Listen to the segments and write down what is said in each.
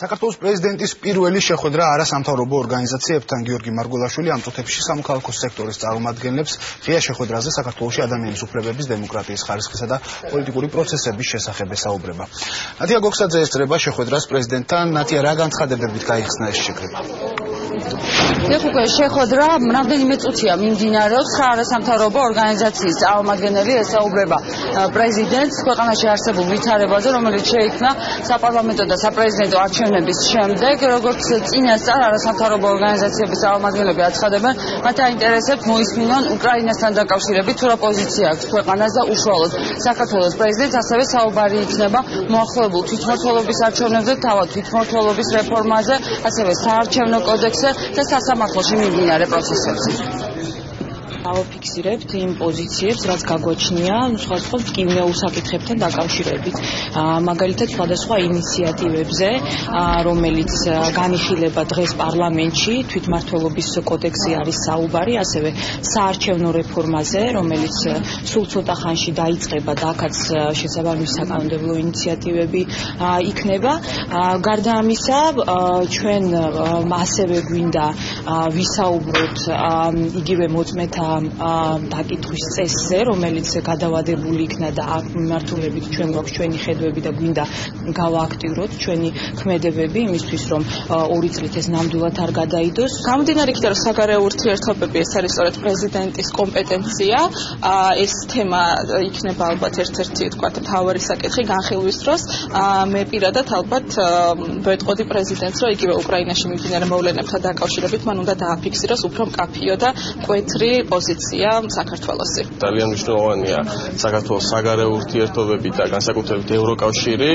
საქართველოს პრეზიდენტის პირველი შეხვედრა არასამთავრობო ორგანიზაციებთან გიორგი მარგველაშვილი ამ წუთებში სამოქალაქო სექტორის წარმომადგენლებს ღია შეხვედრაზე საქართველოში ადამიანის უფლებების, დემოკრატიის ხარისხისა და პოლიტიკური პროცესების შესახებ ესაუბრება. ნათია გოგსაძე ესწრება შეხვედრას პრეზიდენტთან. ნათია, რა განცხადებებით გაიხსნა ეს შეკრება? Უკვე შეხვედრა რამდენიმე წუთია მიმდინარეობს. არასამთავრობო ორგანიზაციის წარმომადგენელი ესაუბრება პრეზიდენტს ქვეყანაში არსებულ ვითარებაზე, რომელიც შეიქმნა საპარლამენტო და საპრეზიდენტო არჩევნების შემდეგ. Როგორც წინასწარ არასამთავრობო ორგანიზაციების წარმომადგენლები აცხადებენ, მათ აინტერესებს მოისმინონ უკრაინასთან დაკავშირებით თუ რა პოზიცია აქვს ქვეყანას და უშუალოდ საქართველოს პრეზიდენტს. ასევე საუბარი იქნება მოახლოებულ თვითმმართველობის არჩევნებზე, თავად თვითმმართველობის რეფორმაზე, ასევე საარჩევნო კოდექსზე და სასამართლოში მიმდინარე პროცესებზე. ავაფიქსირებთ იმ პოზიციებს, რაც გაგვაჩნია სხვადასხვა მტკივნეულ საკითხებთან დაკავშირებით. მაგალითად, სხვადასხვა ინიციატივებზე, რომელიც განიხილება დღეს პარლამენტში, თვითმმართველობის კოდექსი არის საუბარი, ასევე საარჩევნო რეფორმაზე, რომელიც სულ ცოტა ხანში დაიწყება და აქაც შესაბამისი საკანონმდებლო ინიციატივები იქნება. გარდა ამისა, ჩვენ ასევე გვინდა ვისაუბროთ იგივე მოწმეთა დაკითხვის წესზე, რომელიც გადავადებული იქნა და აქ მიმართულებით ჩვენ გვაქვს ჩვენი ხედვები და გვინდა გავააქტიუროთ ჩვენი ქმედებები იმისთვის, რომ 2 წლით ეს ნამდვილად არ გადაიდოს. გამომდინარე იქიდან, რომ საგარეო ურთიერთობები ეს არის სწორედ პრეზიდენტის კომპეტენცია, ეს თემა იქნება ალბათ ერთ-ერთი მთავარი საკითხი განხილვის დროს. მე პირადად ალბათ ვეტყოდი პრეზიდენტს, რომ იგივე უკრაინაში მიმდინარე მოვლენებთან დაკავშირებით მან უნდა დააფიქსიროს უფრო მკაფიო და მკვეთრი პოზიცია საქართველოსი. ძალიან მნიშვნელოვანია საქართველოს საგარეო ურთიერთობები და განსაკუთრებით ევროკავშირი.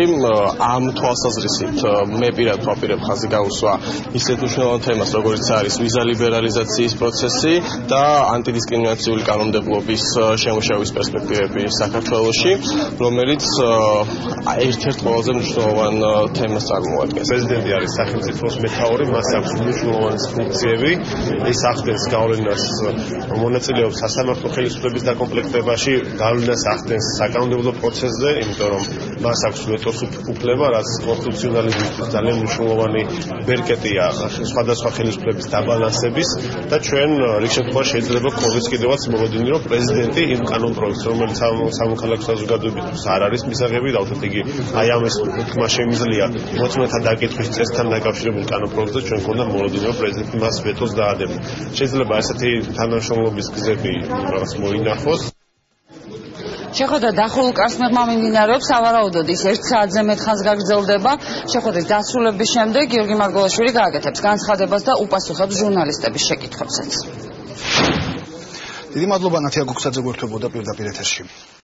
ამ თვალსაზრისით მე პირადად ვაპირებ ხაზი გაუსვა ისეთ მნიშვნელოვან თემას, როგორიც არის ვიზა ლიბერალიზაციის პროცესი და ანტიდისკრიმინაციული კანონმდებლობის შემუშავის პერსპექტივები საქართველოში, რომელიც ერთ-ერთ ყველაზე მნიშვნელოვან თემას წარმოადგენს. პრეზიდენტი არის სახელმწიფოს მეთაური, მას აქვს მნიშვნელოვანი ფუნქციები. ის ახდენს გავლენას, მონაწილეობს სასამართლო ხელისუფლების დაკომპლექტებაში, გავლენას ახდენს საკანონმდებლო პროცესზე, იმიტომ რომ მას აქვს ვეტოს უფლება, რაც კონსტიტუციონალიზმის ძალიან მნიშვნელოვანი ბერკეტია სხვადასხვა ხელისუფლების დაბალანსების და ჩვენ რიგ შემთხვევაში შეიძლება გქონდეს კიდევაც მოლოდინი, რომ პრეზიდენტი იმ კანონპროექტს, რომელიც სამოქალაქო საზოგადოებისთვის არ არის მისაღები, დავთვალოთ იგი აი ამ ეს თქმა შემიძლია მოწმეთა დაკითხვის წესთან დაკავშირებულ კანონპროექტზე, ჩვენ გქონდა მოლოდინი, რომ პრეზიდენტი მას ვეტოს დაადებდა. შეიძლება ესეთი თანამშრომლობის გზები რაღაც მოინახოს. შეხვედრა დახურულ კარს მიღმა მიმდინარეობს, სავარაუდოდ ის 1 საათზე მეტ ხანს გაგრძელდება. შეხვედრის დასრულების შემდეგ გიორგი მარგველაშვილი გააკეთებს განცხადებას და უპასუხებს ჟურნალისტების შეკითხვებსაც. დიდი მადლობა, ნათია გოგსაძე გვერდებოდა პირდაპირ ეთერში.